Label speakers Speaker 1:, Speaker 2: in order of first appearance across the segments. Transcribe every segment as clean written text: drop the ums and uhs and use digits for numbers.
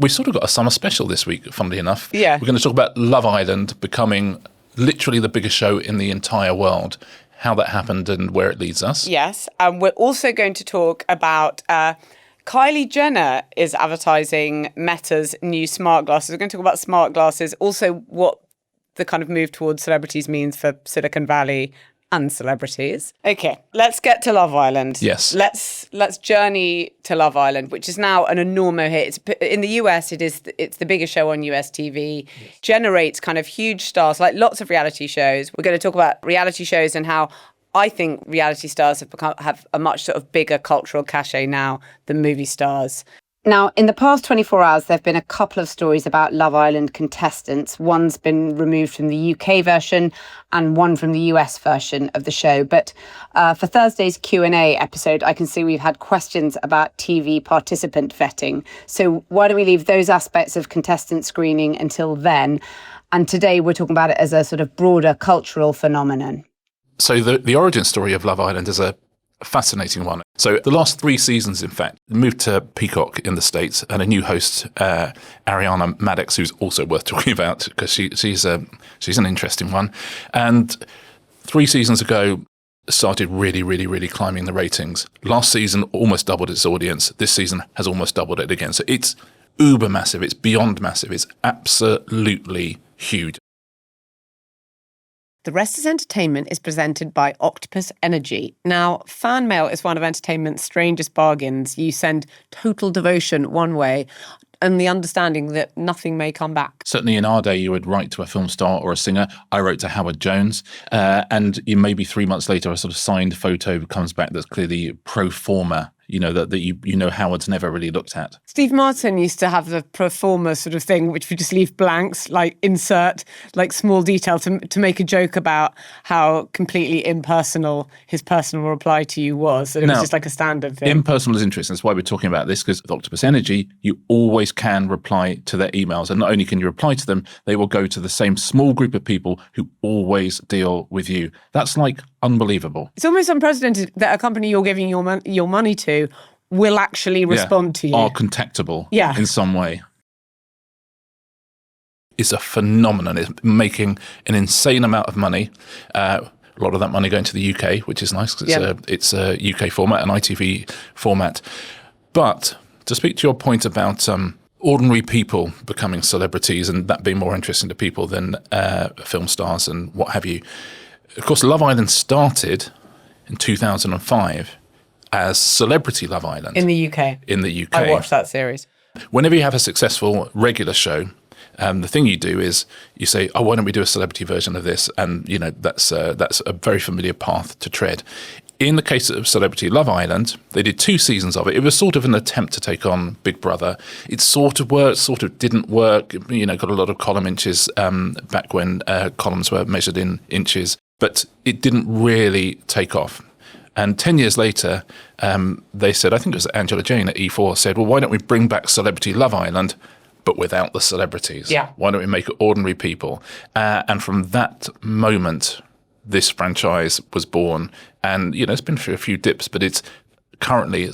Speaker 1: We sort of got a summer special this week, funnily enough.
Speaker 2: Yeah.
Speaker 1: We're going to talk about Love Island becoming literally the biggest show in the entire world, how that happened and where it leads us.
Speaker 2: Yes. And we're also going to talk about Kylie Jenner is advertising Meta's new smart glasses. We're going to talk about smart glasses, also what the kind of move towards celebrities means for Silicon Valley and celebrities. Okay, let's get to Love Island.
Speaker 1: Yes.
Speaker 2: Let's journey to Love Island, which is now an enormous hit. In the US, it's the biggest show on US TV. Yes. Generates kind of huge stars, like lots of reality shows. We're going to talk about reality shows and how I think reality stars have a much sort of bigger cultural cachet now than movie stars. Now, in the past 24 hours, there have been a couple of stories about Love Island contestants. One's been removed from the UK version and one from the US version of the show. But for Thursday's Q&A episode, I can see we've had questions about TV participant vetting. So why don't we leave those aspects of contestant screening until then? And today we're talking about it as a sort of broader cultural phenomenon. So
Speaker 1: the origin story of Love Island is a fascinating one. So the last 3 seasons, in fact, moved to Peacock in the States, and a new host, Ariana Maddox, who's also worth talking about because she's an interesting one. And 3 seasons ago, started really, really, really climbing the ratings. Last season almost doubled its audience. This season has almost doubled it again. So it's uber massive. It's beyond massive. It's absolutely huge.
Speaker 2: The Rest is Entertainment is presented by Octopus Energy. Now, fan mail is one of entertainment's strangest bargains. You send total devotion one way and the understanding that nothing may come back.
Speaker 1: Certainly in our day, you would write to a film star or a singer. I wrote to Howard Jones, and maybe 3 months later, a sort of signed photo comes back that's clearly pro forma, that you know Howard's never really looked at.
Speaker 2: Steve Martin used to have the pro forma sort of thing, which would just leave blanks, like insert like small detail to make a joke about how completely impersonal his personal reply to you was. And it was just like a standard thing.
Speaker 1: Impersonal is interesting. That's why we're talking about this, because with Octopus Energy, you always can reply to their emails. And not only can you reply to them, they will go to the same small group of people who always deal with you. That's like unbelievable.
Speaker 2: It's almost unprecedented that a company you're giving your money to will actually respond to you.
Speaker 1: Are contactable in some way. It's a phenomenon. It's making an insane amount of money. A lot of that money going to the UK, which is nice because it's a UK format, an ITV format. But to speak to your point about ordinary people becoming celebrities and that being more interesting to people than film stars and what have you, of course, Love Island started in 2005 as Celebrity Love Island.
Speaker 2: In the UK.
Speaker 1: In the UK.
Speaker 2: I watched that series.
Speaker 1: Whenever you have a successful regular show, the thing you do is you say, oh, why don't we do a celebrity version of this? And, that's a very familiar path to tread. In the case of Celebrity Love Island, they did 2 seasons of it. It was sort of an attempt to take on Big Brother. It sort of worked, sort of didn't work. Got a lot of column inches back when columns were measured in inches. But it didn't really take off. And 10 years later, they said, I think it was Angela Jane at E4 said, well, why don't we bring back Celebrity Love Island, but without the celebrities?
Speaker 2: Yeah.
Speaker 1: Why don't we make it ordinary people? And from that moment, this franchise was born. And, it's been through a few dips, but it's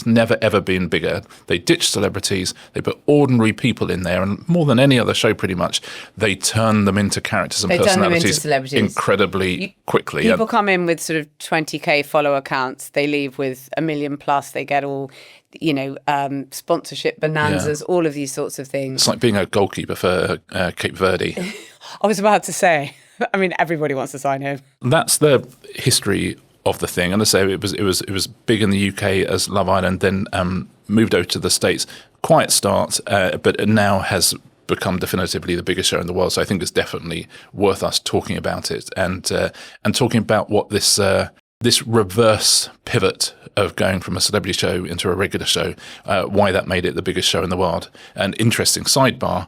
Speaker 1: never, ever been bigger. They ditched celebrities. They put ordinary people in there. And more than any other show, pretty much, they turn them into characters and personalities incredibly quickly.
Speaker 2: People come in with sort of 20K follow accounts. They leave with 1 million plus. They get all, sponsorship bonanzas, all of these sorts of things.
Speaker 1: It's like being a goalkeeper for Cape Verde.
Speaker 2: I was about to say, everybody wants to sign him.
Speaker 1: That's the history of the thing. And I say it was big in the UK as Love Island, then moved over to the States. Quiet start, but now has become definitively the biggest show in the world. So I think it's definitely worth us talking about it and talking about what this reverse pivot of going from a celebrity show into a regular show, why that made it the biggest show in the world. An interesting sidebar.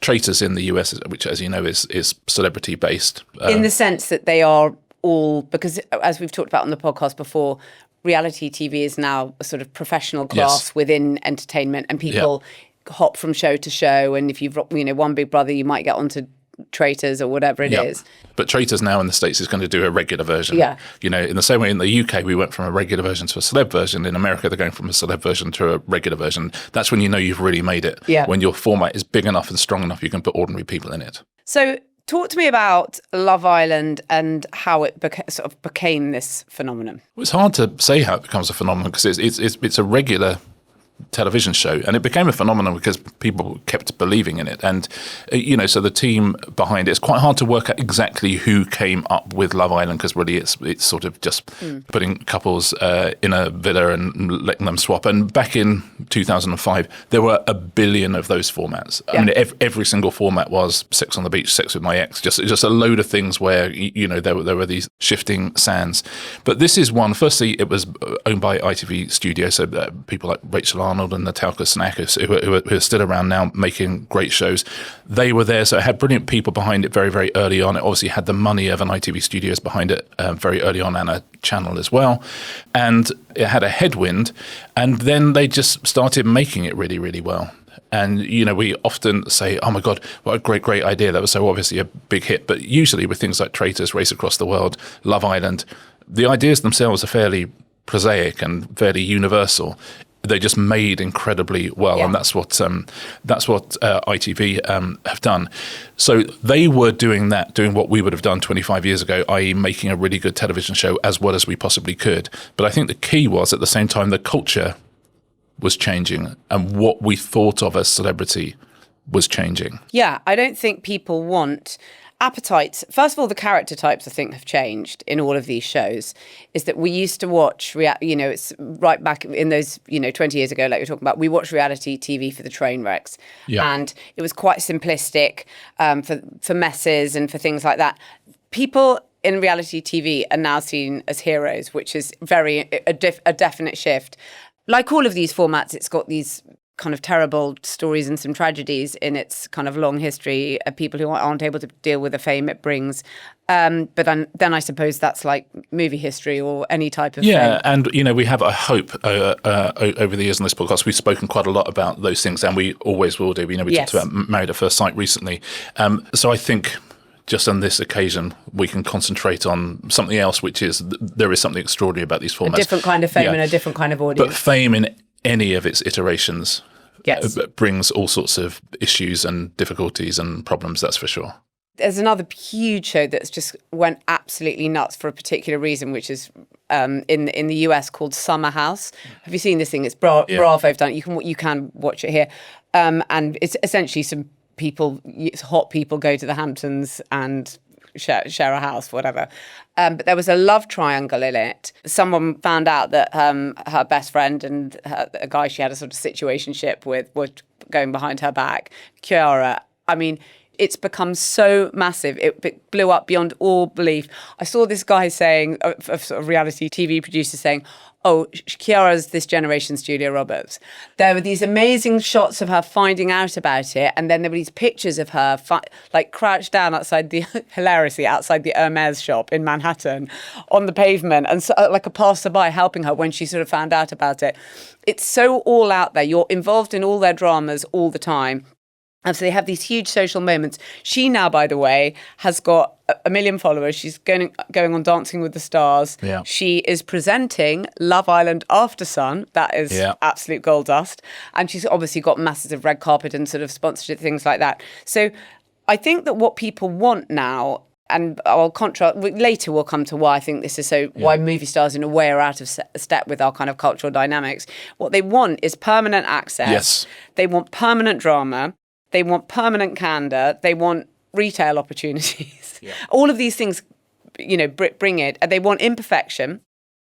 Speaker 1: Traitors in the US, which, as you know, is celebrity based.
Speaker 2: In the sense that they are all, because as we've talked about on the podcast before, reality TV is now a sort of professional class within entertainment, and people hop from show to show. And if you've won Big Brother, you might get onto Traitors or whatever it is.
Speaker 1: But Traitors now in the States is going to do a regular version.
Speaker 2: Yeah.
Speaker 1: You know, in the same way in the UK, we went from a regular version to a celeb version. In America, they're going from a celeb version to a regular version. That's when you know you've really made it.
Speaker 2: Yeah.
Speaker 1: When your format is big enough and strong enough, you can put ordinary people in it.
Speaker 2: So talk to me about Love Island and how it sort of became this phenomenon.
Speaker 1: Well, it's hard to say how it becomes a phenomenon because it's a regular television show, and it became a phenomenon because people kept believing in it. And so the team behind it's quite hard to work out exactly who came up with Love Island, because really it's sort of just putting couples in a villa and letting them swap. And back in 2005 there were a billion of those formats. I mean, every single format was Sex on the Beach, Sex with My Ex, just a load of things where there were these shifting sands. But this is one. Firstly, it was owned by ITV Studios, so people like Rachel Arnold and Natalka Snakis, who are still around now making great shows. They were there, so it had brilliant people behind it very, very early on. It obviously had the money of an ITV Studios behind it very early on, and a channel as well. And it had a headwind, and then they just started making it really, really well. And, we often say, oh my God, what a great idea. That was so obviously a big hit. But usually with things like Traitors, Race Across the World, Love Island, the ideas themselves are fairly prosaic and fairly universal. They just made incredibly well, and that's what ITV have done. So they were doing what we would have done 25 years ago, i.e. making a really good television show as well as we possibly could. But I think the key was, at the same time, the culture was changing, and what we thought of as celebrity was changing. Yeah,
Speaker 2: I don't think people want appetites. First of all, the character types I think have changed in all of these shows. Is that we used to watch, it's right back in those, 20 years ago, like you're talking about, we watched reality TV for the train wrecks. Yeah. And it was quite simplistic for messes and for things like that. People in reality TV are now seen as heroes, which is a definite shift. Like all of these formats, it's got these kind of terrible stories and some tragedies in its kind of long history of people who aren't able to deal with the fame it brings. But then I suppose that's like movie history or any type of thing.
Speaker 1: And we have, I hope, over the years on this podcast, we've spoken quite a lot about those things, and we always will do. We talked about Married at First Sight recently. So I think just on this occasion, we can concentrate on something else, which is there is something extraordinary about these formats.
Speaker 2: A different kind of fame and a different kind of audience.
Speaker 1: But fame in any of its iterations brings all sorts of issues and difficulties and problems, that's for sure.
Speaker 2: There's another huge show that's just went absolutely nuts for a particular reason, which is in the US called Summer House. Have you seen this thing? It's Bravo have done it. You can watch it here. And it's essentially some hot people go to the Hamptons and share a house, whatever. But there was a love triangle in it. Someone found out that her best friend and a guy she had a sort of situationship with were going behind her back. Chiara, I mean, it's become so massive. It blew up beyond all belief. I saw this guy saying, a sort of reality TV producer saying, oh, Chiara's this generation's Julia Roberts. There were these amazing shots of her finding out about it, and then there were these pictures of her crouched down outside the Hermes shop in Manhattan on the pavement, and so, like a passerby helping her when she sort of found out about it. It's so all out there. You're involved in all their dramas all the time. And so they have these huge social moments. She now, by the way, has got 1 million followers. She's going on Dancing with the Stars. Yeah. She is presenting Love Island After Sun. That is absolute gold dust. And she's obviously got masses of red carpet and sort of sponsorship, things like that. So I think that what people want now, and I'll contrast, later we'll come to why I think this is why movie stars in a way are out of step with our kind of cultural dynamics. What they want is permanent access. Yes. They want permanent drama. They want permanent candor. They want retail opportunities. Yeah. All of these things, bring it. They want imperfection.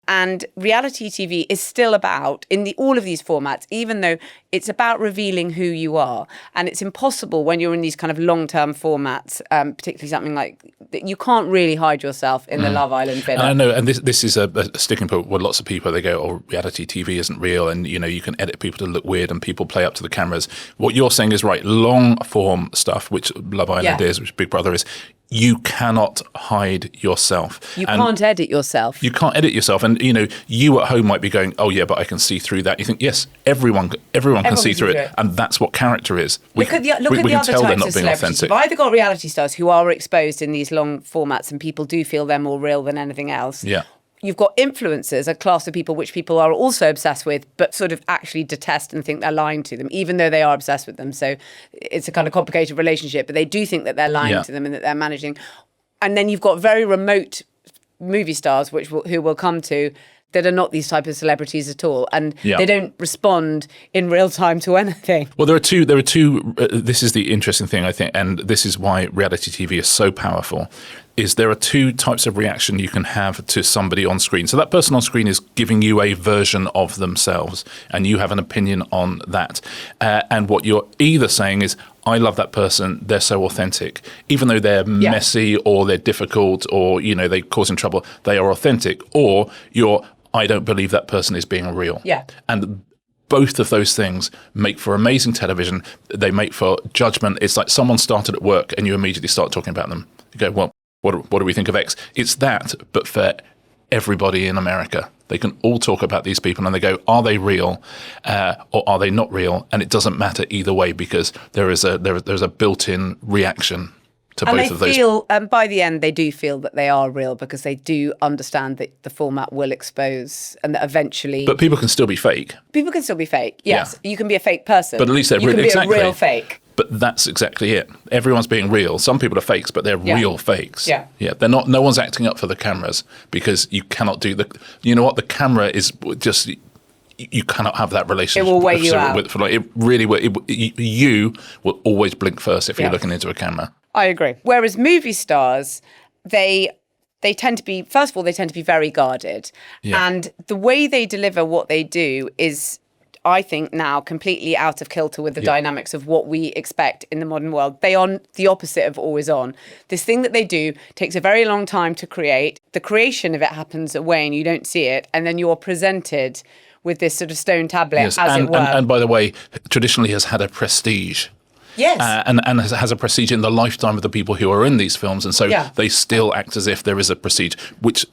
Speaker 2: And reality TV is still about, all of these formats, even though it's about revealing who you are. And it's impossible when you're in these kind of long-term formats, particularly something like, you can't really hide yourself in the Love Island villa.
Speaker 1: I know, and this is a sticking point with lots of people. They go, oh, reality TV isn't real, and, you can edit people to look weird, and people play up to the cameras. What you're saying is right. Long-form stuff, which Love Island is, which Big Brother is, you cannot hide yourself.
Speaker 2: You can't edit yourself.
Speaker 1: You can't edit yourself. And, you at home might be going, oh, yeah, but I can see through that. You think, yes, everyone can see through it. And that's what character is.
Speaker 2: Look at the other types of celebrities. You've either got reality stars who are exposed in these long formats and people do feel they're more real than anything else.
Speaker 1: Yeah.
Speaker 2: You've got influencers, a class of people which people are also obsessed with, but sort of actually detest and think they're lying to them, even though they are obsessed with them. So it's a kind of complicated relationship, but they do think that they're lying to them and that they're managing. And then you've got very remote movie stars, who we'll come to, that are not these type of celebrities at all, and they don't respond in real time to anything.
Speaker 1: Well, there are two. This is the interesting thing, I think, and this is why reality TV is so powerful. Is there are two types of reaction you can have to somebody on screen. So that person on screen is giving you a version of themselves, and you have an opinion on that. And what you're either saying is, I love that person, they're so authentic. Even though they're messy or they're difficult or, they're causing trouble, they are authentic. Or I don't believe that person is being real.
Speaker 2: Yeah.
Speaker 1: And both of those things make for amazing television. They make for judgment. It's like someone started at work and you immediately start talking about them. You go, well, what do we think of X? It's that, but for everybody in America. They can all talk about these people and they go, are they real or are they not real? And it doesn't matter either way because there's a built-in reaction to both of those.
Speaker 2: And by the end, they do feel that they are real because they do understand that the format will expose and that eventually...
Speaker 1: But people can still be fake.
Speaker 2: People can still be fake, yes. Yeah. You can be a fake person.
Speaker 1: But at least they're
Speaker 2: real. You can be a real fake.
Speaker 1: But that's exactly it. Everyone's being real. Some people are fakes, but they're real fakes.
Speaker 2: Yeah.
Speaker 1: Yeah. They're not. No one's acting up for the cameras because you cannot do the. You know what? The camera is just. You cannot have that relationship.
Speaker 2: It will weigh you out.
Speaker 1: It really will. You will always blink first if you're looking into a camera.
Speaker 2: I agree. Whereas movie stars, they tend to be. First of all, they tend to be very guarded, and the way they deliver what they do is, I think, now completely out of kilter with the dynamics of what we expect in the modern world. They are the opposite of always on. This thing that they do takes a very long time to create. The creation of it happens away and you don't see it. And then you're presented with this sort of stone tablet, it were.
Speaker 1: And by the way, traditionally has had a prestige.
Speaker 2: Yes.
Speaker 1: And has a prestige in the lifetime of the people who are in these films. And so they still act as if there is a prestige, which...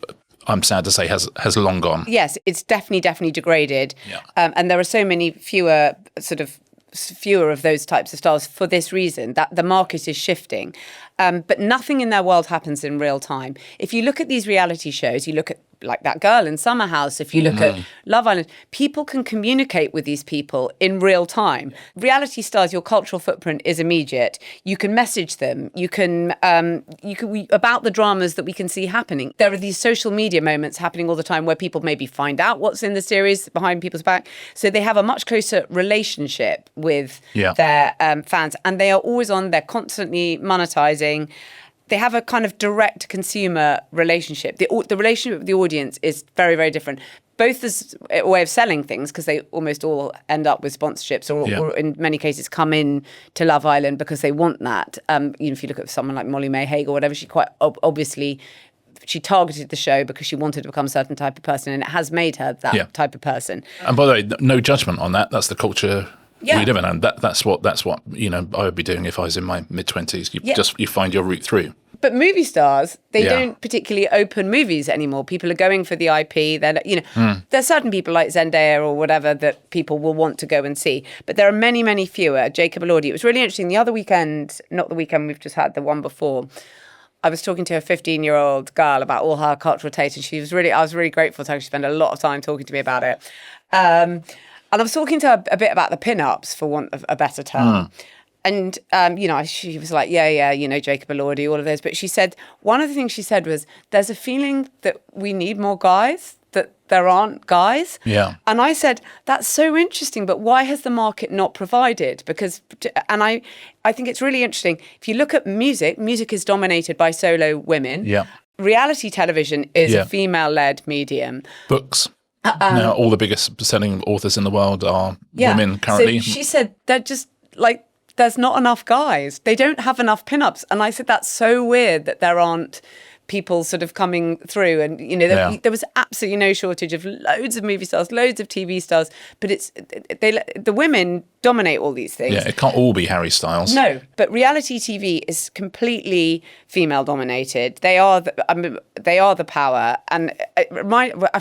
Speaker 1: I'm sad to say has long gone. Yes,
Speaker 2: it's definitely degraded. Yeah. And there are so many fewer of those types of stars for this reason, that the market is shifting. But nothing in their world happens in real time. If you look at these reality shows, you look at like that girl in Summer House, if you look at Love Island, people can communicate with these people in real time. Reality stars, your cultural footprint is immediate. You can message them. You can about the dramas that we can see happening. There are these social media moments happening all the time where people maybe find out what's in the series behind people's back. So they have a much closer relationship with their fans, and they are always on. They're constantly monetizing. They have a kind of direct consumer relationship. The relationship with the audience is very, very different. Both as a way of selling things, because they almost all end up with sponsorships or in many cases come in to Love Island because they want that. If you look at someone like Molly May Hague or whatever, she quite obviously... She targeted the show because she wanted to become a certain type of person, and it has made her that type of person. And
Speaker 1: by the way, no judgment on that. That's the culture we live in, and that's what I would be doing if I was in my mid-20s. You find your route through.
Speaker 2: But movie stars, they don't particularly open movies anymore. People are going for the IP. There's certain people like Zendaya or whatever that people will want to go and see. But there are many, many fewer. Jacob Elordi. It was really interesting. The other weekend, not the weekend we've just had, the one before, I was talking to a 15-year-old girl about all her cultural taste, and I was really grateful to her. She spent a lot of time talking to me about it. And I was talking to her a bit about the pin-ups, for want of a better term. And, she was like, Jacob Elordi, all of this. But she said, one of the things she said was, there's a feeling that we need more guys, that there aren't guys.
Speaker 1: Yeah.
Speaker 2: And I said, that's so interesting, but why has the market not provided? And I think it's really interesting. If you look at music is dominated by solo women.
Speaker 1: Yeah.
Speaker 2: Reality television is a female-led medium.
Speaker 1: Books. Now, all the biggest selling authors in the world are women currently.
Speaker 2: So she said, they're just like... There's not enough guys. They don't have enough pin-ups. And I said, that's so weird that there aren't people sort of coming through, and there was absolutely no shortage of loads of movie stars, loads of TV stars, but the women dominate all these things.
Speaker 1: Yeah, it can't all be Harry Styles.
Speaker 2: No, but reality TV is completely female dominated. They are the power. And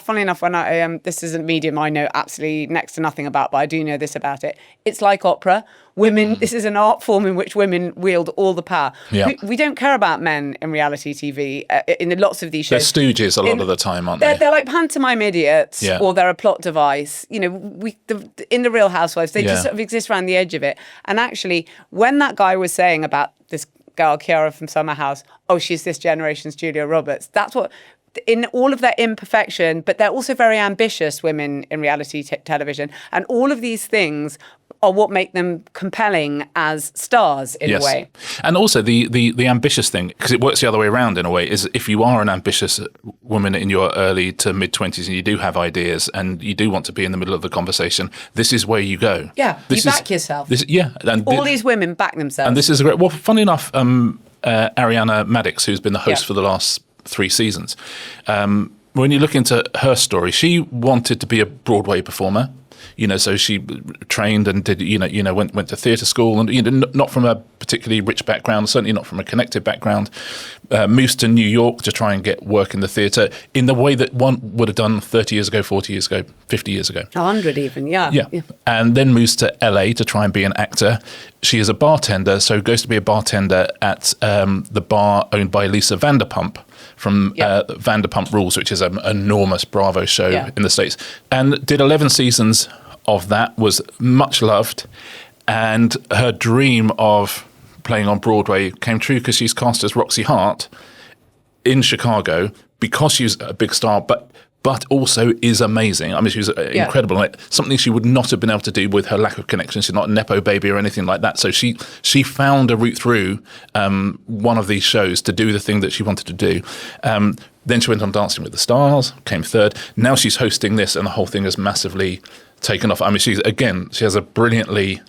Speaker 2: funnily enough, when this is a medium I know absolutely next to nothing about, but I do know this about it. It's like opera. Women, this is an art form in which women wield all the power.
Speaker 1: Yeah.
Speaker 2: We don't care about men in reality TV, in lots of these shows.
Speaker 1: They're stooges a lot of the time, aren't they?
Speaker 2: They're like pantomime idiots, or they're a plot device. In the Real Housewives, they just sort of exist around the edge of it. And actually, when that guy was saying about this girl, Kiara from Summer House, she's this generation's Julia Roberts, that's what... In all of their imperfection, but they're also very ambitious women in reality television. And all of these things are what make them compelling as stars in a way.
Speaker 1: And also the ambitious thing, because it works the other way around in a way, is if you are an ambitious woman in your early to mid-20s and you do have ideas and you do want to be in the middle of the conversation, this is where you go.
Speaker 2: Yeah, you back yourself.
Speaker 1: And
Speaker 2: all these women back themselves.
Speaker 1: And this is a great... Well, funny enough, Ariana Madix, who's been the host for the last 3 seasons. When you look into her story, she wanted to be a Broadway performer. So she trained and did, went to theatre school, and not from a particularly rich background, certainly not from a connected background. Moves to New York to try and get work in the theatre in the way that one would have done 30 years ago, 40 years ago, 50 years ago.
Speaker 2: 100 even, yeah.
Speaker 1: And then moves to LA to try and be an actor. She is a bartender, so goes to be a bartender at the bar owned by Lisa Vanderpump from Vanderpump Rules, which is an enormous Bravo show in the States, and did 11 seasons of that, was much loved, and her dream of playing on Broadway came true because she's cast as Roxy Hart in Chicago because she's a big star, but also is amazing. I mean, she was incredible. Like, something she would not have been able to do with her lack of connection. She's not a Nepo baby or anything like that. So she found a route through one of these shows to do the thing that she wanted to do. Then she went on Dancing with the Stars, came third. Now she's hosting this, and the whole thing has massively taken off. I mean, she has a brilliantly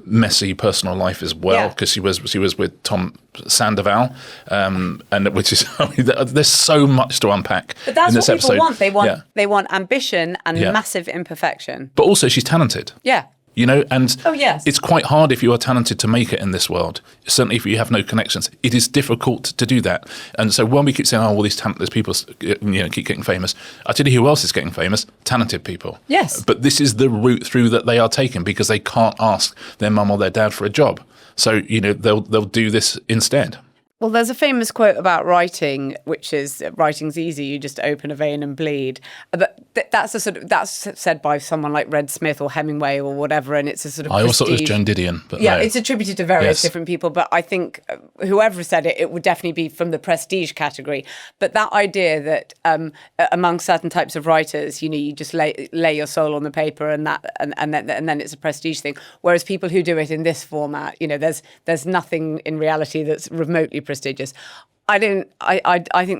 Speaker 1: messy personal life as well, because she was with Tom Sandoval, and which is, I mean, there's so much to unpack.
Speaker 2: But that's
Speaker 1: in this
Speaker 2: what people
Speaker 1: episode.
Speaker 2: want. They want ambition and massive imperfection.
Speaker 1: But also, she's talented.
Speaker 2: Yeah.
Speaker 1: And
Speaker 2: yes.
Speaker 1: It's quite hard if you are talented to make it in this world. Certainly if you have no connections, it is difficult to do that. And so when we keep saying, all these talentless people keep getting famous, I tell you who else is getting famous? Talented people.
Speaker 2: Yes.
Speaker 1: But this is the route through that they are taking because they can't ask their mum or their dad for a job. So, they'll do this instead.
Speaker 2: Well, there's a famous quote about writing, which is writing's easy. You just open a vein and bleed. But that's said by someone like Red Smith or Hemingway or whatever, and it's a sort of
Speaker 1: I also thought it was
Speaker 2: prestige.
Speaker 1: Joan Didion. But
Speaker 2: Yeah,
Speaker 1: no.
Speaker 2: it's attributed to various different people, but I think whoever said it, it would definitely be from the prestige category. But that idea that among certain types of writers, you just lay your soul on the paper, and then it's a prestige thing. Whereas people who do it in this format, there's nothing in reality that's remotely prestigious. I think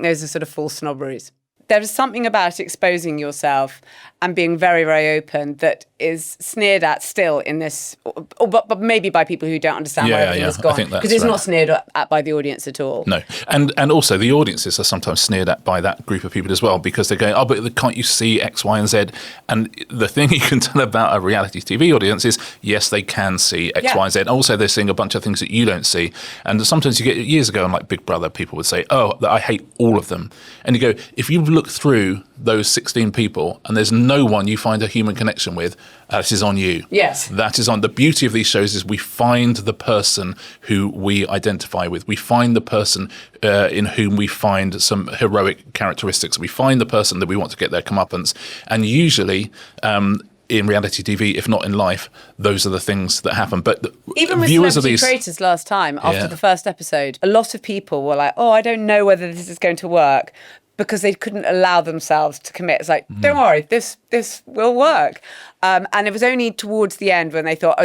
Speaker 2: those are sort of false snobberies. There is something about exposing yourself and being very, very open that is sneered at still in this, but maybe by people who don't understand where everything has gone. Because it's not sneered at by the audience at all.
Speaker 1: No. And also the audiences are sometimes sneered at by that group of people as well, because they're going, but can't you see X, Y, and Z? And the thing you can tell about a reality TV audience is, yes, they can see X, Y, and Z. And also they're seeing a bunch of things that you don't see. And sometimes you get, years ago on like Big Brother, people would say, I hate all of them. And you go, if you look through those 16 people and there's no one you find a human connection with, that is on you.
Speaker 2: Yes.
Speaker 1: That is on. The beauty of these shows is we find the person who we identify with. We find the person in whom we find some heroic characteristics. We find the person that we want to get their comeuppance. And usually, in reality TV, if not in life, those are the things that happen. But
Speaker 2: even with Celebrity Traitors last time, after the first episode, a lot of people were like, I don't know whether this is going to work, because they couldn't allow themselves to commit. It's like, don't worry, this will work. And it was only towards the end when they thought,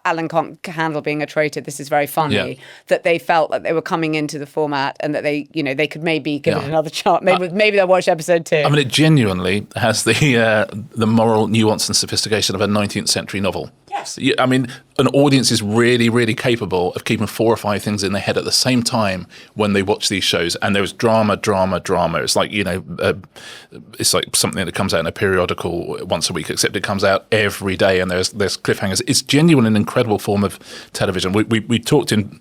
Speaker 2: Alan can't handle being a traitor, this is very funny, that they felt that they were coming into the format and that they could maybe give it another chance. Maybe they'll watch episode 2.
Speaker 1: I mean, it genuinely has the moral nuance and sophistication of a 19th century novel.
Speaker 2: Yes.
Speaker 1: I mean, an audience is really, really capable of keeping 4 or 5 things in their head at the same time when they watch these shows. And there is drama. It's like, it's like something that comes out in a periodical once a week, except it comes out every day and there's cliffhangers. It's genuine and incredible form of television. We talked in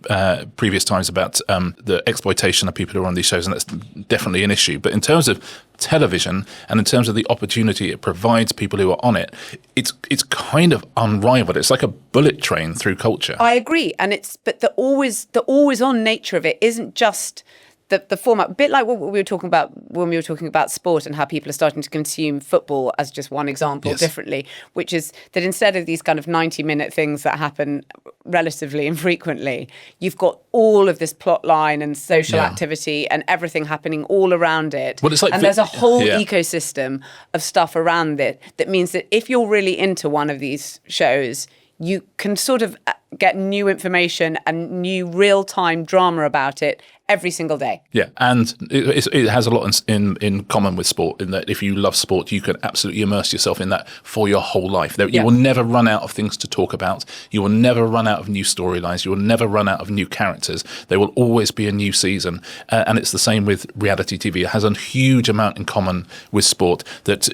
Speaker 1: previous times about the exploitation of people who are on these shows, and that's definitely an issue. But in terms of television and in terms of the opportunity it provides people who are on it, it's kind of unrivaled. It's like a bullet train through culture.
Speaker 2: I agree, and but the always on nature of it isn't just the format, a bit like what we were talking about when we were talking about sport and how people are starting to consume football as just one example differently, which is that instead of these kind of 90-minute things that happen relatively infrequently, you've got all of this plot line and social activity and everything happening all around it.
Speaker 1: Well, it's like,
Speaker 2: and there's a whole ecosystem of stuff around it that means that if you're really into one of these shows, you can sort of get new information and new real-time drama about it every single day.
Speaker 1: Yeah, and it has a lot in common with sport, in that if you love sport, you can absolutely immerse yourself in that for your whole life. You will never run out of things to talk about. You will never run out of new storylines. You will never run out of new characters. There will always be a new season. And it's the same with reality TV. It has a huge amount in common with sport, that,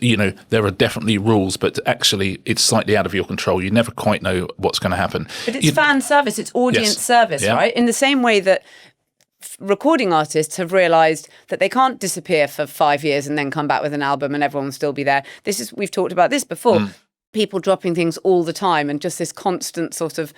Speaker 1: there are definitely rules, but actually it's slightly out of your control. You never quite know what's going to happen.
Speaker 2: But it's fan service, it's audience service, right? In the same way that recording artists have realised that they can't disappear for 5 years and then come back with an album and everyone will still be there. We've talked about this before. People dropping things all the time and just this constant sort of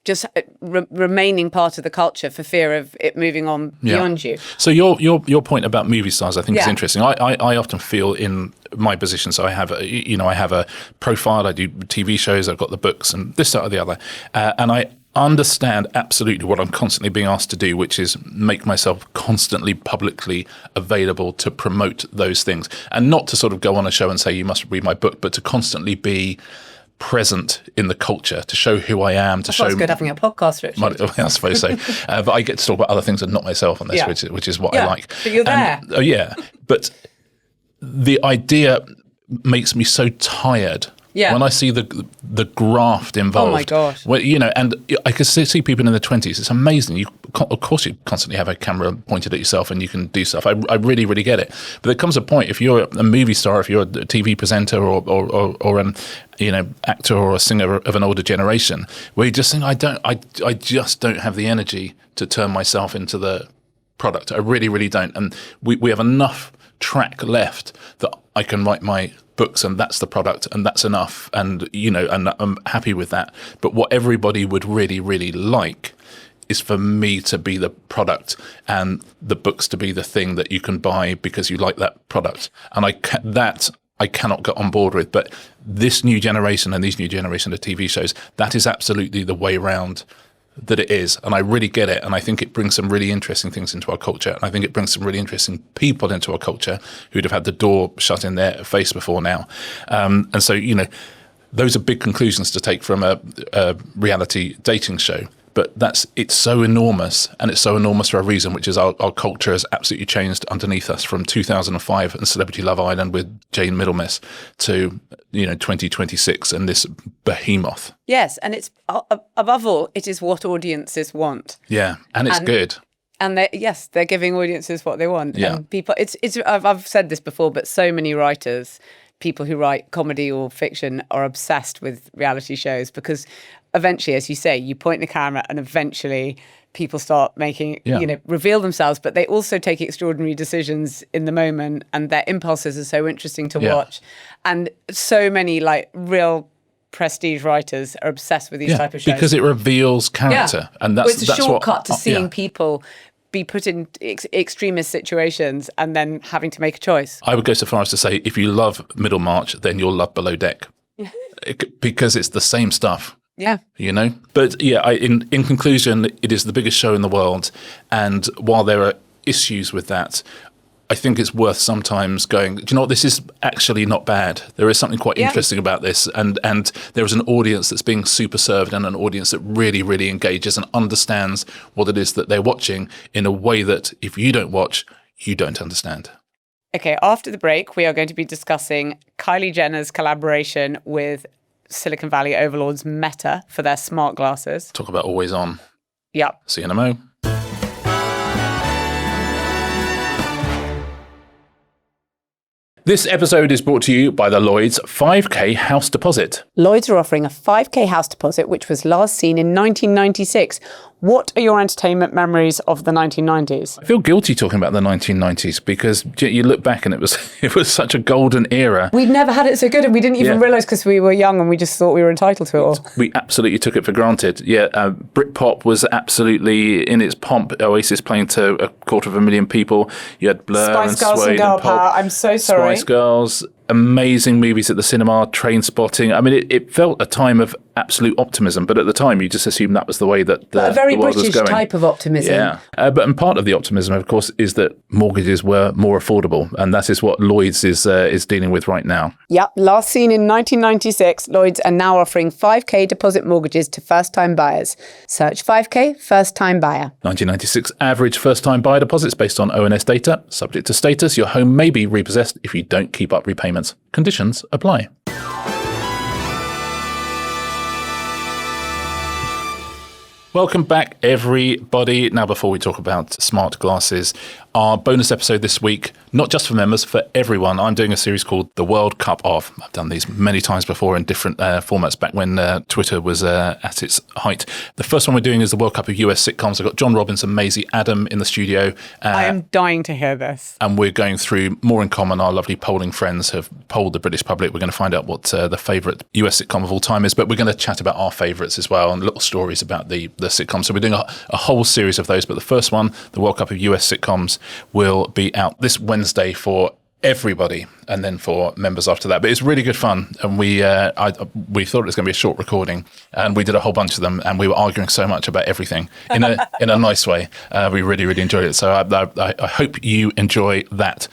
Speaker 2: just remaining part of the culture for fear of it moving on beyond you.
Speaker 1: So your point about movie stars, I think, is interesting. I often feel in my position, so I have a profile. I do TV shows. I've got the books and this, that, or the other, and I understand absolutely what I'm constantly being asked to do, which is make myself constantly publicly available to promote those things, and not to sort of go on a show and say you must read my book, but to constantly be present in the culture, to show who I am, to show.
Speaker 2: It's good having a podcast, Richard.
Speaker 1: I suppose so, but I get to talk about other things and not myself on this, which is what I like.
Speaker 2: But you're there.
Speaker 1: But the idea makes me so tired. When I see the graft involved.
Speaker 2: Oh my gosh.
Speaker 1: And I can see people in their 20s. It's amazing. Of course, you constantly have a camera pointed at yourself and you can do stuff. I really, really get it. But there comes a point, if you're a movie star, if you're a TV presenter or an actor or a singer of an older generation, where you just think, I just don't have the energy to turn myself into the product. I really, really don't. And we have enough track left that I can write my books and that's the product and that's enough, and and I'm happy with that. But what everybody would really, really like is for me to be the product and the books to be the thing that you can buy because you like that product, and I cannot get on board with. But this new generation and these new generation of TV shows, that is absolutely the way round that it is, and I really get it, and I think it brings some really interesting things into our culture, and I think it brings some really interesting people into our culture who'd have had the door shut in their face before now, and so those are big conclusions to take from a reality dating show. But it's so enormous, and it's so enormous for a reason, which is our culture has absolutely changed underneath us from 2005 and Celebrity Love Island with Jane Middlemiss to 2026 and this behemoth.
Speaker 2: Yes, and it's above all, it is what audiences want.
Speaker 1: Yeah, and it's good.
Speaker 2: And they're giving audiences what they want. Yeah. And people, I've said this before, but so many writers, people who write comedy or fiction, are obsessed with reality shows because eventually, as you say, you point the camera and eventually people start making, reveal themselves, but they also take extraordinary decisions in the moment, and their impulses are so interesting to watch. And so many real prestige writers are obsessed with these type of shows.
Speaker 1: Because it reveals character. And that's
Speaker 2: it's a shortcut to seeing people be put in extremist situations and then having to make a choice.
Speaker 1: I would go so far as to say, if you love Middlemarch, then you'll love Below Deck. Because it's the same stuff.
Speaker 2: Yeah.
Speaker 1: But in conclusion, it is the biggest show in the world. And while there are issues with that, I think it's worth sometimes going, do you know what, this is actually not bad. There is something quite interesting about this. And there is an audience that's being super served, and an audience that really, really engages and understands what it is that they're watching in a way that if you don't watch, you don't understand.
Speaker 2: Okay, after the break, we are going to be discussing Kylie Jenner's collaboration with Silicon Valley overlords Meta for their smart glasses.
Speaker 1: Talk about always on.
Speaker 2: Yep.
Speaker 1: See you in a mo. This episode is brought to you by the Lloyds 5K house deposit.
Speaker 2: Lloyds are offering a 5K house deposit, which was last seen in 1996. What are your entertainment memories of the 1990s?
Speaker 1: I feel guilty talking about the 1990s because you look back and it was such a golden era.
Speaker 2: We'd never had it so good, and we didn't even realise because we were young and we just thought we were entitled to it all.
Speaker 1: We absolutely took it for granted. Britpop was absolutely in its pomp. Oasis playing to 250,000 people. You had Blur
Speaker 2: Spice
Speaker 1: and
Speaker 2: Girls
Speaker 1: Suede
Speaker 2: and Girl
Speaker 1: and Pulp.
Speaker 2: Power. I'm so sorry.
Speaker 1: Spice Girls. Amazing movies at the cinema, Train Spotting. I mean, it felt a time of absolute optimism, but at the time you just assumed that was the way that the,
Speaker 2: a very
Speaker 1: the world
Speaker 2: British
Speaker 1: was going.
Speaker 2: type of optimism.
Speaker 1: Yeah, and part of the optimism, of course, is that mortgages were more affordable, and that is what Lloyds is dealing with right now.
Speaker 2: Yep, last seen in 1996, Lloyds are now offering 5K deposit mortgages to first-time buyers. Search 5K first-time buyer.
Speaker 1: 1996 average first-time buyer deposits based on ONS data. Subject to status, your home may be repossessed if you don't keep up repayments. Conditions apply. Welcome back, everybody. Now, before we talk about smart glasses, our bonus episode this week, not just for members, for everyone. I'm doing a series called The World Cup Of. I've done these many times before in different formats back when Twitter was at its height. The first one we're doing is the World Cup of US sitcoms. I've got John Robbins and Maisie Adam in the studio.
Speaker 2: I am dying to hear this.
Speaker 1: And we're going through More in Common. Our lovely polling friends have polled the British public. We're going to find out what the favourite US sitcom of all time is, but we're going to chat about our favourites as well and little stories about the sitcoms. So we're doing a whole series of those, but the first one, the World Cup of US sitcoms, will be out this Wednesday for everybody, and then for members after that. But it's really good fun, and we thought it was going to be a short recording, and we did a whole bunch of them, and we were arguing so much about everything in a nice way. We really, really enjoyed it. So I hope you enjoy that.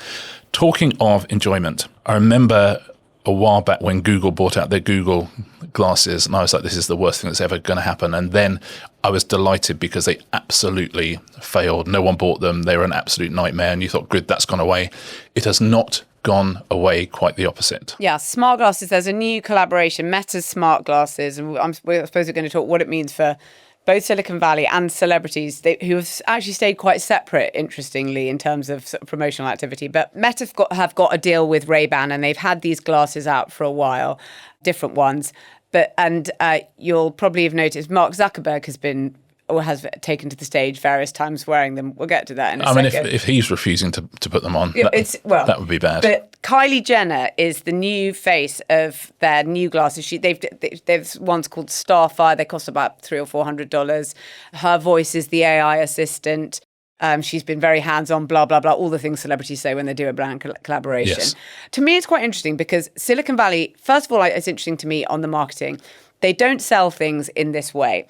Speaker 1: Talking of enjoyment, I remember a while back when Google brought out their Google glasses, and I was like, this is the worst thing that's ever going to happen. And then I was delighted because they absolutely failed. No one bought them. They were an absolute nightmare. And you thought, good, that's gone away. It has not gone away, quite the opposite.
Speaker 2: Yeah, smart glasses. There's a new collaboration, Meta's smart glasses. And I suppose we're going to talk what it means for both Silicon Valley and celebrities who have actually stayed quite separate, interestingly, in terms of, sort of promotional activity. But Meta have got a deal with Ray-Ban, and they've had these glasses out for a while, different ones. And you'll probably have noticed Mark Zuckerberg has taken to the stage various times wearing them. We'll get to that in a second.
Speaker 1: I mean, if he's refusing to put them on, that would be bad.
Speaker 2: But Kylie Jenner is the new face of their new glasses. There's ones called Starfire. They cost about $300 or $400. Her voice is the AI assistant. She's been very hands-on, blah, blah, blah, all the things celebrities say when they do a brand collaboration. Yes. To me, it's quite interesting because Silicon Valley, first of all, it's interesting to me on the marketing. They don't sell things in this way.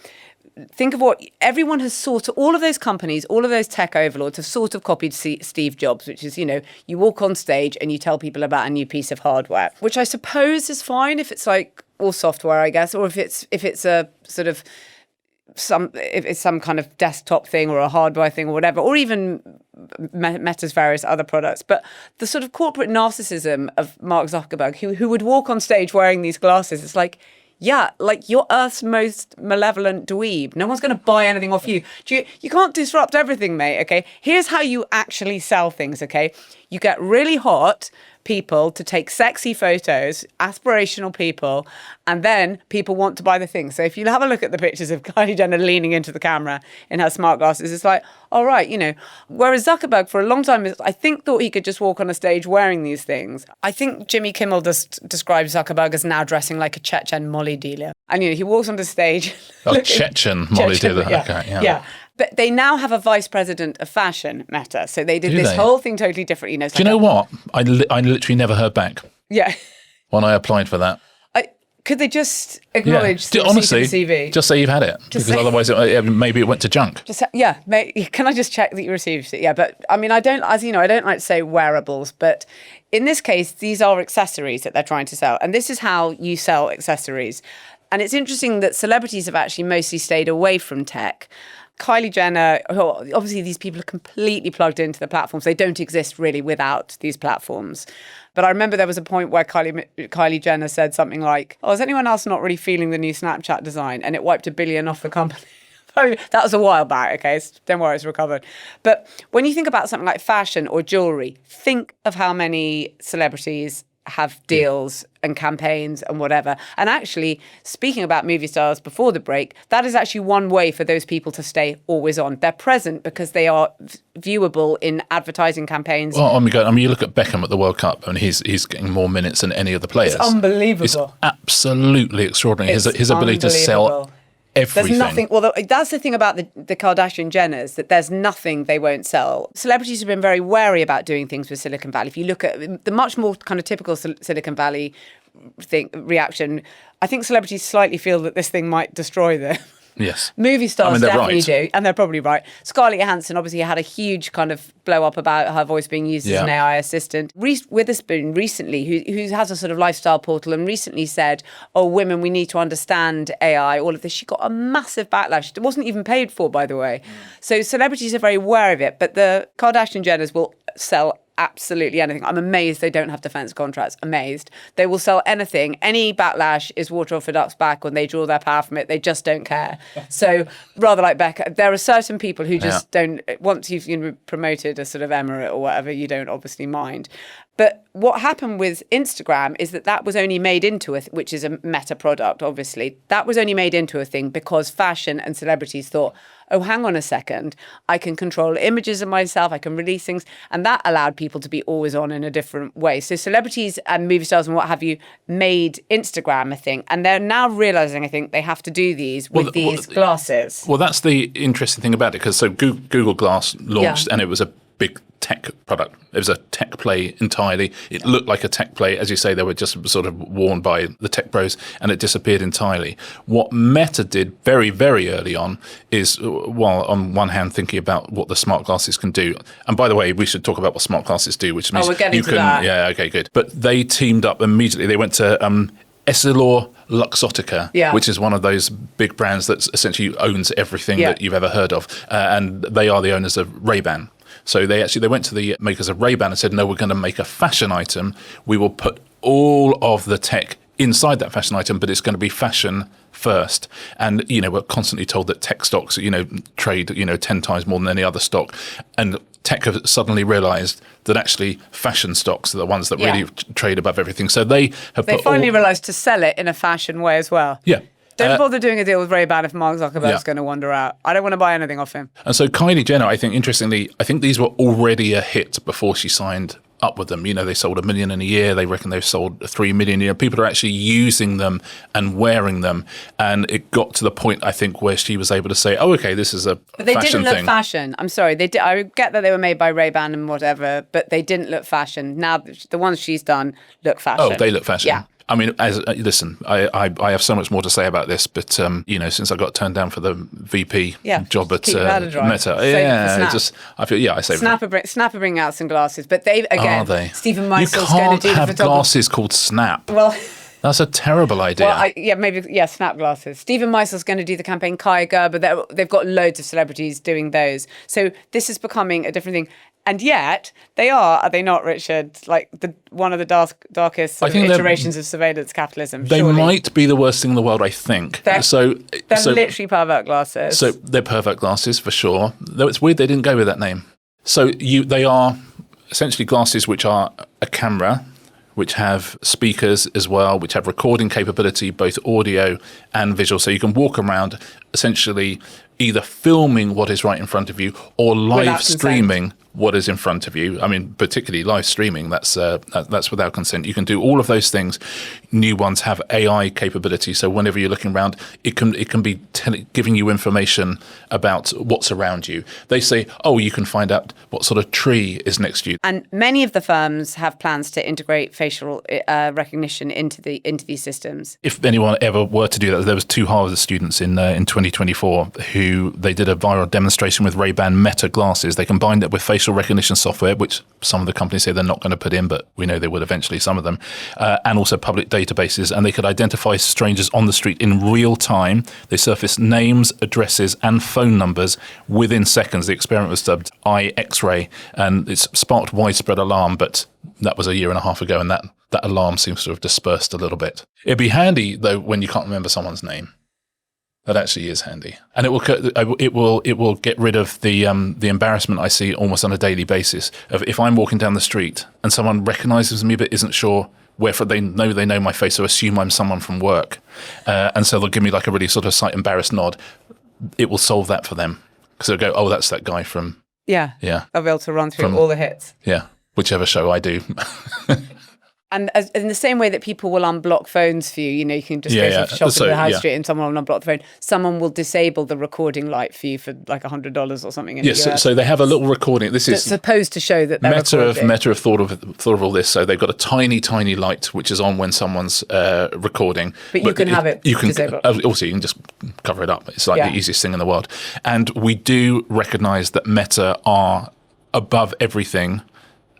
Speaker 2: Think of what everyone has all of those companies, all of those tech overlords have sort of copied Steve Jobs, which is, you walk on stage and you tell people about a new piece of hardware, which I suppose is fine if it's or software, I guess, or if it's a sort of if it's some kind of desktop thing or a hardware thing or whatever, or even Meta's various other products. But the sort of corporate narcissism of Mark Zuckerberg, who would walk on stage wearing these glasses, it's like, yeah, like you're Earth's most malevolent dweeb. No one's going to buy anything off you. You can't disrupt everything, mate, okay? Here's how you actually sell things, okay? You get really hot people to take sexy photos, aspirational people, and then people want to buy the thing. So if you have a look at the pictures of Kylie Jenner leaning into the camera in her smart glasses, it's like, all right, Whereas Zuckerberg for a long time, I think thought he could just walk on a stage wearing these things. I think Jimmy Kimmel described Zuckerberg as now dressing like a Chechen Molly dealer. And, he walks onto stage.
Speaker 1: Chechen Molly dealer.
Speaker 2: Yeah,
Speaker 1: okay,
Speaker 2: yeah. But they now have a vice president of fashion, Meta. So they did this whole thing totally differently.
Speaker 1: Do you know what? I literally never heard back.
Speaker 2: Yeah.
Speaker 1: When I applied for that.
Speaker 2: Could they just acknowledge the
Speaker 1: honestly,
Speaker 2: CV?
Speaker 1: Just say you've had it. Because otherwise maybe it went to junk.
Speaker 2: Can I just check that you received it? Yeah, but I mean, I don't like to say wearables, but in this case, these are accessories that they're trying to sell. And this is how you sell accessories. And it's interesting that celebrities have actually mostly stayed away from tech. Kylie Jenner, obviously these people are completely plugged into the platforms. They don't exist really without these platforms. But I remember there was a point where Kylie Jenner said something like, is anyone else not really feeling the new Snapchat design? And it wiped $1 billion off the company. That was a while back, okay? Don't worry, it's recovered. But when you think about something like fashion or jewellery, think of how many celebrities have deals and campaigns and whatever. And actually, speaking about movie stars before the break, that is actually one way for those people to stay always on. They're present because they are viewable in advertising campaigns.
Speaker 1: Well, you look at Beckham at the World Cup, and he's getting more minutes than any of the players.
Speaker 2: It's unbelievable.
Speaker 1: It's absolutely extraordinary. His ability to sell everything.
Speaker 2: There's nothing. Well, that's the thing about the Kardashian Jenners, that there's nothing they won't sell. Celebrities have been very wary about doing things with Silicon Valley. If you look at the much more kind of typical Silicon Valley reaction, I think celebrities slightly feel that this thing might destroy them.
Speaker 1: Yes.
Speaker 2: Movie stars definitely
Speaker 1: right.
Speaker 2: do, and they're probably right. Scarlett Johansson obviously had a huge kind of blow up about her voice being used as an AI assistant. Reese Witherspoon recently, who has a sort of lifestyle portal, and recently said, women, we need to understand AI, all of this. She got a massive backlash. It wasn't even paid for, by the way. So celebrities are very aware of it, but the Kardashian Jenners will sell absolutely anything. I'm amazed they don't have defense contracts. Amazed. They will sell anything. Any backlash is water off a duck's back when they draw their power from it. They just don't care. So rather like Becca, there are certain people who just don't, once you've promoted a sort of emirate or whatever, you don't obviously mind. But what happened with Instagram is that was only made into which is a meta product, obviously. That was only made into a thing because fashion and celebrities thought, hang on a second, I can control images of myself, I can release things. And that allowed people to be always on in a different way. So celebrities and movie stars and what have you made Instagram a thing. And they're now realising, I think, they have to do these with these glasses.
Speaker 1: Well, that's the interesting thing about it, because Google Glass launched and it was a big tech product. It was a tech play entirely. It looked like a tech play. As you say, they were just sort of worn by the tech bros, and it disappeared entirely. What Meta did very, very early on is, while on one hand thinking about what the smart glasses can do, and by the way, we should talk about what smart glasses do, which means
Speaker 2: we're getting to that.
Speaker 1: Yeah, okay, good. But they teamed up immediately. They went to Essilor Luxottica, which is one of those big brands that essentially owns everything that you've ever heard of, and they are the owners of Ray-Ban. So they went to the makers of Ray-Ban and said, no, we're going to make a fashion item. We will put all of the tech inside that fashion item, but it's going to be fashion first. And, we're constantly told that tech stocks, trade, 10 times more than any other stock. And tech have suddenly realised that actually fashion stocks are the ones that really trade above everything. So they
Speaker 2: finally realised to sell it in a fashion way as well.
Speaker 1: Yeah.
Speaker 2: Don't bother doing a deal with Ray-Ban if Mark Zuckerberg's going to wander out. I don't want to buy anything off him.
Speaker 1: And so Kylie Jenner, I think, interestingly, these were already a hit before she signed up with them. They sold 1 million in a year. They reckon they've sold 3 million. People are actually using them and wearing them. And it got to the point, I think, where she was able to say, okay, this is a fashion thing.
Speaker 2: But they didn't look fashion. I'm sorry. I get that they were made by Ray-Ban and whatever, but they didn't look fashion. Now, the ones she's done look fashion.
Speaker 1: Oh, they look fashion.
Speaker 2: Yeah.
Speaker 1: I mean, listen, I have so much more to say about this, but since I got turned down for the VP job at Meta, I say
Speaker 2: Snap are bringing out some glasses, but Stephen Meisel's going to do the photography. You can't have
Speaker 1: glasses called Snap.
Speaker 2: Well.
Speaker 1: That's a terrible idea.
Speaker 2: Well, Snap glasses. Stephen Meisel's going to do the campaign. Kaia Gerber, they've got loads of celebrities doing those. So this is becoming a different thing. And yet, are they not, Richard? Like one of the darkest iterations of surveillance capitalism.
Speaker 1: They might be the worst thing in the world, I think.
Speaker 2: They're literally pervert glasses.
Speaker 1: So they're pervert glasses, for sure. Though it's weird they didn't go with that name. So they are essentially glasses which are a camera, which have speakers as well, which have recording capability, both audio and visual. So you can walk around essentially either filming what is right in front of you or live streaming what is in front of you. I mean, particularly live streaming, that's without consent. You can do all of those things. New ones have AI capability, so whenever you're looking around, it can be giving you information about what's around you. They say, you can find out what sort of tree is next to you.
Speaker 2: And many of the firms have plans to integrate facial recognition into these systems.
Speaker 1: If anyone ever were to do that, there was 2 Harvard students in 2024 who they did a viral demonstration with Ray-Ban Meta glasses. They combined it with facial facial recognition software, which some of the companies say they're not going to put in, but we know they will eventually, some of them, and also public databases. And they could identify strangers on the street in real time. They surface names, addresses, and phone numbers within seconds. The experiment was dubbed Eye X-ray, and it's sparked widespread alarm, but that was a year and a half ago, and that alarm seems to have dispersed a little bit. It'd be handy, though, when you can't remember someone's name. That actually is handy, and it will get rid of the embarrassment I see almost on a daily basis of if I'm walking down the street and someone recognises me but isn't sure wherefore they know my face, so assume I'm someone from work, and so they'll give me like a really sort of slight embarrassed nod. It will solve that for them because they'll go, oh, that's that guy from yeah. I'll
Speaker 2: be able to run through all the hits.
Speaker 1: Yeah, whichever show I do.
Speaker 2: And in the same way that people will unblock phones for you, you can just go to shop in the high street and someone will unblock the phone. Someone will disable the recording light for you for like $100 or something. In the US.
Speaker 1: So they have a little recording. This is
Speaker 2: supposed to show that they're recording.
Speaker 1: Meta have thought of all this. So they've got a tiny, tiny light which is on when someone's recording.
Speaker 2: But you can have it disabled.
Speaker 1: Also, you can just cover it up. It's like the easiest thing in the world. And we do recognise that Meta are above everything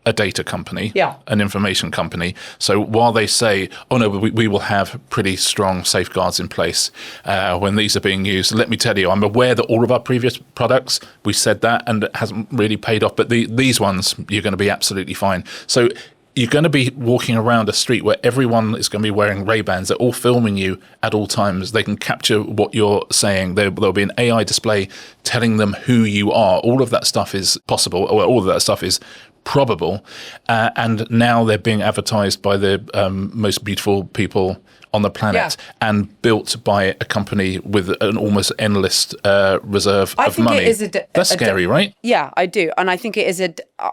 Speaker 1: a data company, an information company. So while they say, oh no, we will have pretty strong safeguards in place when these are being used, let me tell you, I'm aware that all of our previous products, we said that and it hasn't really paid off, but these ones, you're going to be absolutely fine. So you're going to be walking around a street where everyone is going to be wearing Ray-Bans. They're all filming you at all times. They can capture what you're saying. There'll be an AI display telling them who you are. All of that stuff is possible, or all of that stuff is probable, and now they're being advertised by the most beautiful people on the planet and built by a company with an almost endless reserve of money. That's scary, right?
Speaker 2: Yeah, I do. And I think it is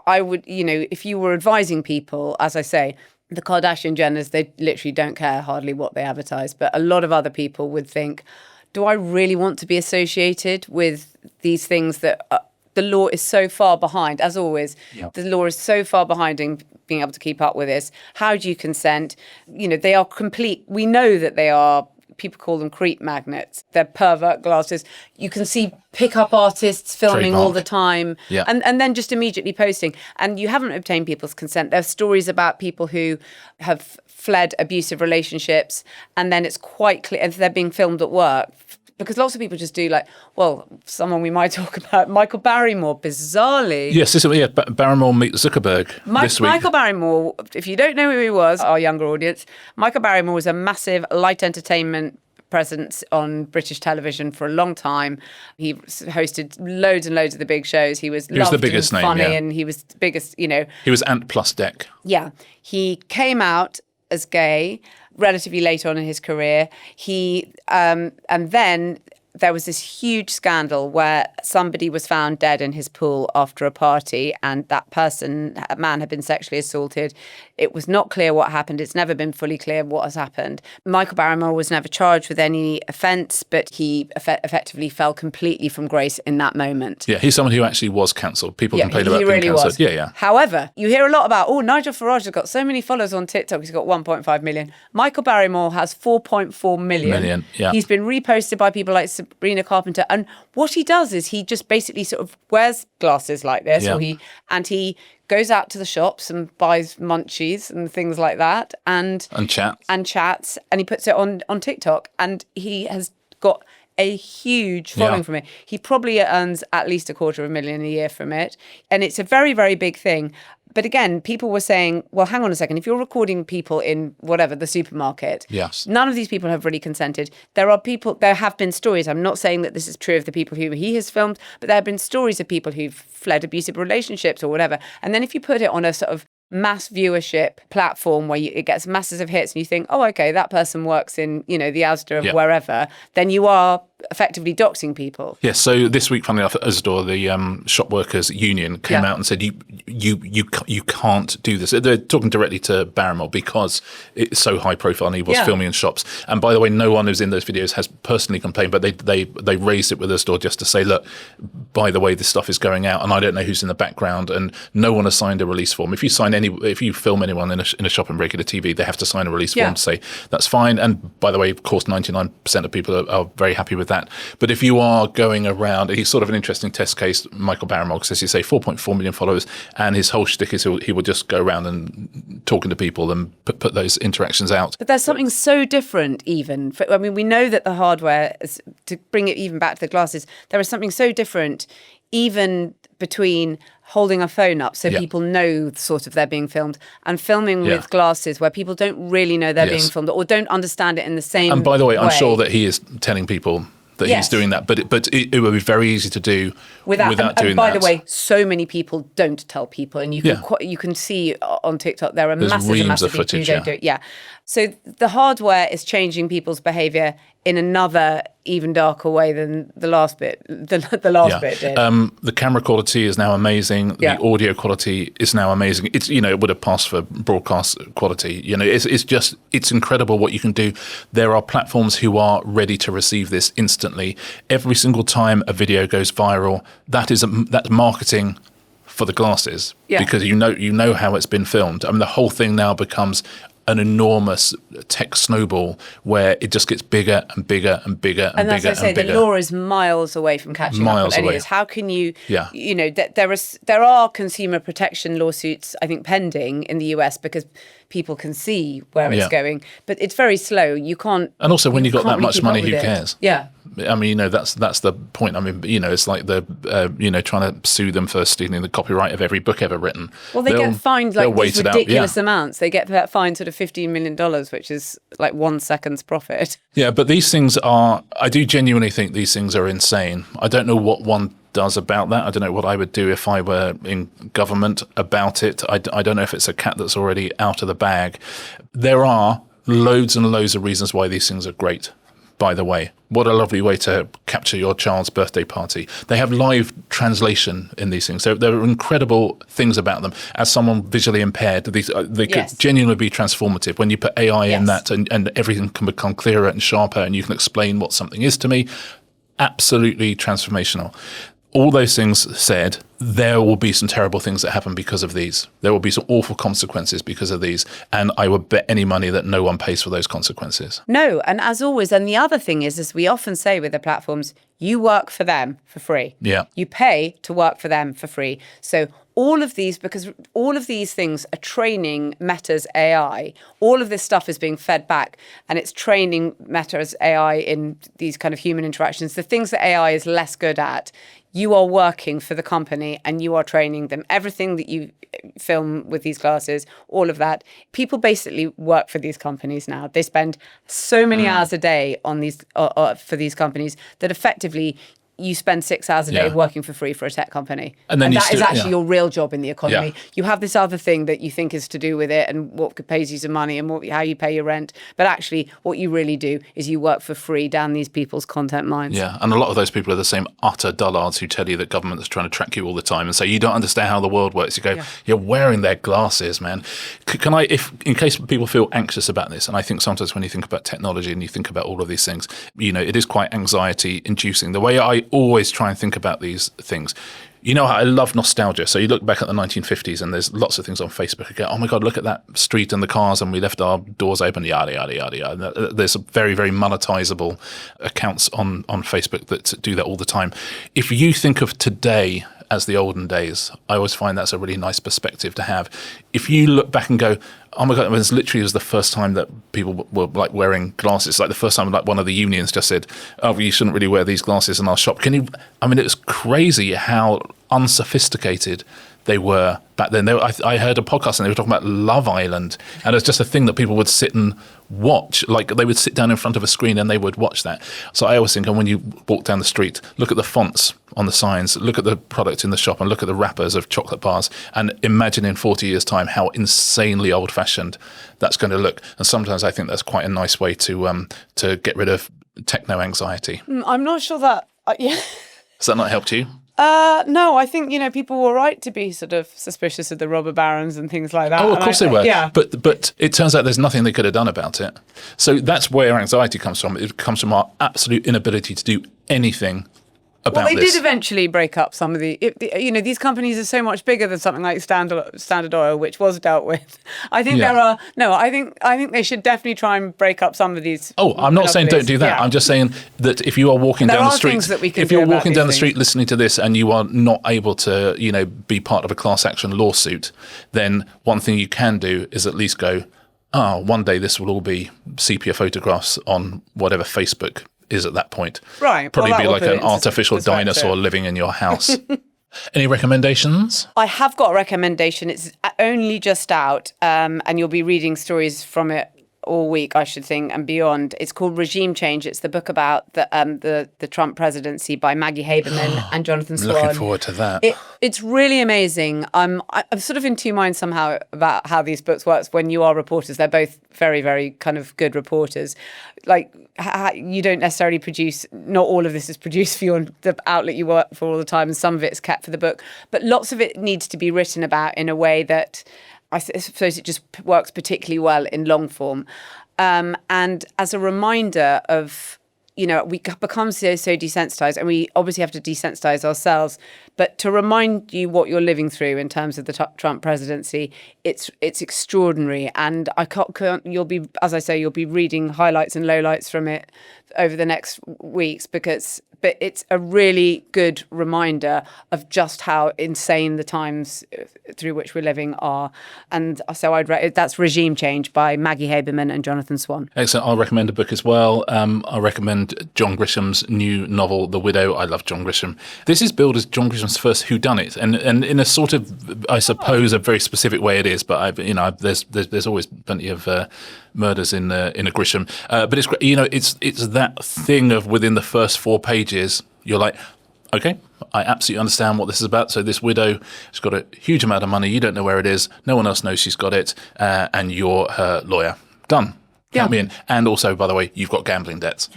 Speaker 2: I would, if you were advising people, as I say, the Kardashian Jenners, they literally don't care hardly what they advertise. But a lot of other people would think, do I really want to be associated with these things that the law is so far behind, as always. Yep. The law is so far behind in being able to keep up with this. How do you consent? They are complete. We know that they are, people call them creep magnets. They're pervert glasses. You can see pickup artists filming all the time and then just immediately posting. And you haven't obtained people's consent. There's stories about people who have fled abusive relationships and then it's quite clear if they're being filmed at work. Because lots of people just do someone we might talk about, Michael Barrymore, bizarrely.
Speaker 1: Yes, Barrymore meets Zuckerberg this week.
Speaker 2: Michael Barrymore, if you don't know who he was, our younger audience, Michael Barrymore was a massive light entertainment presence on British television for a long time. He hosted loads and loads of the big shows. He was loved
Speaker 1: the biggest
Speaker 2: and
Speaker 1: name,
Speaker 2: funny, and he was the biggest,
Speaker 1: He was Ant plus Deck.
Speaker 2: Yeah. He came out as gay relatively late on in his career. He and then there was this huge scandal where somebody was found dead in his pool after a party, and that man had been sexually assaulted. It was not clear what happened. It's never been fully clear what has happened. Michael Barrymore was never charged with any offence, but he effectively fell completely from grace in that moment.
Speaker 1: Yeah, he's someone who actually was cancelled. People complain about being cancelled. Yeah.
Speaker 2: However, you hear a lot about, Nigel Farage has got so many followers on TikTok. He's got 1.5 million. Michael Barrymore has 4.4 million. He's been reposted by people like Sabrina Carpenter. And what he does is he just basically sort of wears glasses like this, or he goes out to the shops and buys munchies and things like that, and chats, and he puts it on TikTok, and he has got a huge following from it. He probably earns at least $250,000 a year from it, and it's a very, very big thing. But again, people were saying, well, hang on a second, if you're recording people in whatever, the supermarket, none of these people have really consented. There have been stories, I'm not saying that this is true of the people who he has filmed, but there have been stories of people who've fled abusive relationships or whatever. And then if you put it on a sort of mass viewership platform where it gets masses of hits and you think, oh, okay, that person works in, the Asda of wherever, then you are effectively doxing people.
Speaker 1: Yes, so this week, funnily enough, at Asda, the shop workers union came out and said, you can't do this. They're talking directly to Barrymore because it's so high profile and he was filming in shops. And by the way, no one who's in those videos has personally complained, but they raised it with Asda just to say, look, by the way, this stuff is going out and I don't know who's in the background, and no one has signed a release form. If you film anyone in a shop in regular TV, they have to sign a release form to say that's fine. And by the way, of course, 99% of people are very happy with that. that. But if you are going around, he's sort of an interesting test case, Michael Barrymore, because as you say, 4.4 million followers, and his whole shtick is he will just go around and talking to people and put those interactions out.
Speaker 2: But there's something so different even. We know that the hardware, to bring it even back to the glasses, there is something so different even between holding a phone up so people know sort of they're being filmed and filming with glasses where people don't really know they're being filmed or don't understand it in the same way.
Speaker 1: And by the way, I'm sure that he is telling people that he's doing that, but it would be very easy to do without doing that.
Speaker 2: And by the way, so many people don't tell people, and you can see on TikTok there are
Speaker 1: There's
Speaker 2: massive
Speaker 1: reams
Speaker 2: amounts
Speaker 1: of
Speaker 2: of people
Speaker 1: footage,
Speaker 2: who don't do it. Yeah, so the hardware is changing people's behaviour in another even darker way than the last bit. The last bit did.
Speaker 1: The camera quality is now amazing. The audio quality is now amazing. It's it would have passed for broadcast quality. It's incredible what you can do. There are platforms who are ready to receive this instantly. Every single time a video goes viral, that's marketing for the glasses because you know how it's been filmed. I mean, the whole thing now becomes an enormous tech snowball where it just gets bigger and bigger and bigger and bigger.
Speaker 2: And that's what I say, the law is miles away from catching up on any of this. How can you, there are consumer protection lawsuits, I think, pending in the US because people can see where it's going, but it's very slow. You can't.
Speaker 1: And also, when you've got that much money, who cares?
Speaker 2: Yeah.
Speaker 1: I mean, that's the point. I mean, it's like the trying to sue them for stealing the copyright of every book ever written.
Speaker 2: Well, they get fined like these ridiculous amounts. They get that fine sort of $15 million, which is like 1 second's profit.
Speaker 1: Yeah, but these things I do genuinely think these things are insane. I don't know what one does about that. I don't know what I would do if I were in government about it. I don't know if it's a cat that's already out of the bag. There are loads and loads of reasons why these things are great. By the way, what a lovely way to capture your child's birthday party. They have live translation in these things. So there are incredible things about them. As someone visually impaired, they could genuinely be transformative. When you put AI in that and everything can become clearer and sharper and you can explain what something is to me, absolutely transformational. All those things said, there will be some terrible things that happen because of these. There will be some awful consequences because of these. And I would bet any money that no one pays for those consequences.
Speaker 2: No. And as always, and the other thing is, as we often say with the platforms, you work for them for free.
Speaker 1: Yeah.
Speaker 2: You pay to work for them for free. So because all of these things are training Meta's AI. All of this stuff is being fed back and it's training Meta's AI in these kind of human interactions. The things that AI is less good at, you are working for the company and you are training them. Everything that you film with these glasses, all of that. People basically work for these companies now. They spend so many hours a day on these for these companies that effectively you spend 6 hours a day working for free for a tech company. And that is actually your real job in the economy. Yeah. You have this other thing that you think is to do with it and what pays you some money and how you pay your rent. But actually, what you really do is you work for free down these people's content mines.
Speaker 1: Yeah, and a lot of those people are the same utter dullards who tell you that government is trying to track you all the time and say, you don't understand how the world works. You go, you're wearing their glasses, man. Can I, in case people feel anxious about this, and I think sometimes when you think about technology and you think about all of these things, it is quite anxiety inducing. The way I always try and think about these things. I love nostalgia. So you look back at the 1950s and there's lots of things on Facebook. You go, oh my God, look at that street and the cars and we left our doors open, yada, yada, yada, yada. There's very, very monetizable accounts on Facebook that do that all the time. If you think of today as the olden days, I always find that's a really nice perspective to have. If you look back and go, oh my God, it was the first time that people were like wearing glasses. Like the first time like one of the unions just said, oh, you shouldn't really wear these glasses in our shop. It was crazy how unsophisticated they were back then. I heard a podcast and they were talking about Love Island, and it's just a thing that people would sit and watch. Like they would sit down in front of a screen and they would watch that. So I always think, when you walk down the street, look at the fonts on the signs, look at the product in the shop, and look at the wrappers of chocolate bars, and imagine in 40 years' time how insanely old-fashioned that's going to look. And sometimes I think that's quite a nice way to get rid of techno anxiety.
Speaker 2: I'm not sure that.
Speaker 1: Has that not helped you?
Speaker 2: No, I think, people were right to be sort of suspicious of the robber barons and things like that.
Speaker 1: Oh, of course they were.
Speaker 2: Yeah.
Speaker 1: But it turns out there's nothing they could have done about it. So that's where anxiety comes from. It comes from our absolute inability to do anything about
Speaker 2: Well, they
Speaker 1: this.
Speaker 2: did eventually break up some of these companies are so much bigger than something like Standard Oil, which was dealt with. I think I think they should definitely try and break up some of these.
Speaker 1: Oh, I'm not saying don't do that.
Speaker 2: Yeah.
Speaker 1: I'm just saying that if you are walking
Speaker 2: There
Speaker 1: down the
Speaker 2: are
Speaker 1: street,
Speaker 2: things that we can
Speaker 1: if
Speaker 2: do
Speaker 1: you're
Speaker 2: about
Speaker 1: walking
Speaker 2: these
Speaker 1: down the
Speaker 2: things.
Speaker 1: street listening to this and you are not able to, be part of a class action lawsuit, then one thing you can do is at least go, one day this will all be sepia photographs on whatever Facebook is at that point.
Speaker 2: Right.
Speaker 1: Probably
Speaker 2: Well,
Speaker 1: be
Speaker 2: that will
Speaker 1: like
Speaker 2: put it
Speaker 1: an
Speaker 2: into
Speaker 1: artificial
Speaker 2: perspective.
Speaker 1: dinosaur living in your house. Any recommendations?
Speaker 2: I have got a recommendation. It's only just out, and you'll be reading stories from it all week, I should think, and beyond. It's called Regime Change. It's the book about the Trump presidency by Maggie Haberman and Johnathan Swan.
Speaker 1: Looking forward to that.
Speaker 2: It's really amazing. I'm sort of in two minds somehow about how these books work when you are reporters. They're both very, very kind of good reporters. Like, you don't necessarily produce, not all of this is produced for you on the outlet you work for all the time, and some of it's kept for the book. But lots of it needs to be written about in a way that I suppose it just works particularly well in long form. And as a reminder of, we become so desensitized, and we obviously have to desensitize ourselves. But to remind you what you're living through in terms of the Trump presidency, it's extraordinary. And you'll be reading highlights and lowlights from it over the next weeks but it's a really good reminder of just how insane the times through which we're living are. And so that's Regime Change by Maggie Haberman and Johnathan Swan.
Speaker 1: Excellent. I'll recommend a book as well. I'll recommend John Grisham's new novel, The Widow. I love John Grisham. This is billed as John Grisham's first whodunit, and in a sort of, I suppose, a very specific way it is. But there's always plenty of murders in a Grisham. But it's it's that thing of within the first 4 pages, you're like, okay, I absolutely understand what this is about. So this widow has got a huge amount of money. You don't know where it is. No one else knows she's got it. And you're her lawyer. Done. Count me in. And also, by the way, you've got gambling debts.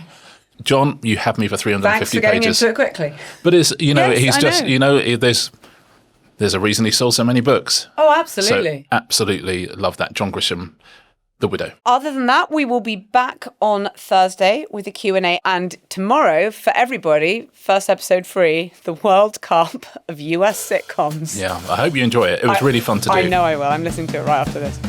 Speaker 1: John, you have me for 350
Speaker 2: Thanks for getting
Speaker 1: pages.
Speaker 2: into it quickly.
Speaker 1: But it's,
Speaker 2: Yes,
Speaker 1: he's
Speaker 2: I
Speaker 1: just,
Speaker 2: know.
Speaker 1: there's a reason he sold so many books.
Speaker 2: Oh, absolutely.
Speaker 1: So absolutely love that. John Grisham, The Widow.
Speaker 2: Other than that, we will be back on Thursday with a Q&A. And tomorrow, for everybody, first episode free, the World Cup of US sitcoms.
Speaker 1: Yeah, I hope you enjoy it. It was really fun to do.
Speaker 2: I know I will. I'm listening to it right after this.